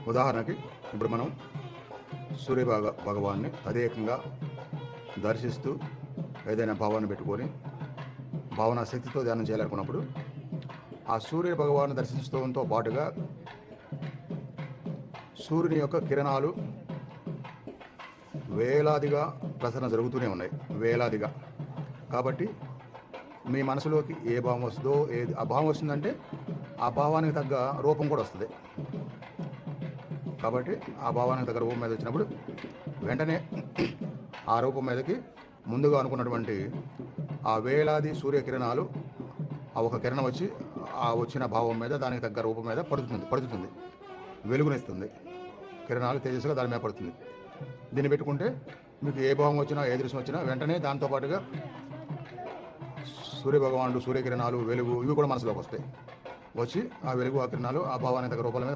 ఉదాహరణకి ఇప్పుడు మనం సూర్య భగవాన్ని తదేకంగా దర్శిస్తూ ఏదైనా భావాన్ని పెట్టుకొని భావన శక్తితో ధ్యానం చేయాలనుకున్నప్పుడు ఆ సూర్య భగవాన్ని దర్శించడంతో పాటుగా సూర్యుని యొక్క కిరణాలు వేలాదిగా ప్రసరణ జరుగుతూనే ఉన్నాయి, వేలాదిగా. కాబట్టి మీ మనసులోకి ఏ భావం వస్తుందో, ఏది ఆ భావం వస్తుందంటే ఆ భావానికి తగ్గ రూపం కూడా వస్తుంది. కాబట్టి ఆ భావానికి తగ్గ రూపం మీద వచ్చినప్పుడు వెంటనే ఆ రూపం మీదకి ముందుగా అనుకున్నటువంటి ఆ వేలాది సూర్యకిరణాలు ఆ ఒక కిరణం వచ్చి ఆ వచ్చిన భావం మీద దానికి తగ్గ రూపం మీద పడుతుంది, వెలుగునిస్తుంది. కిరణాలు తేజస్సుగా దాని మీద పడుతుంది. దీన్ని పెట్టుకుంటే మీకు ఏ భావం వచ్చినా, ఏ దృశ్యం వచ్చినా వెంటనే దాంతోపాటుగా సూర్యభగవానుడు, సూర్యకిరణాలు, వెలుగు ఇవి కూడా మనసులోకి వస్తాయి. వచ్చి ఆ వెలుగు, ఆ కిరణాలు ఆ భావానికి తగ్గ రూపాల మీద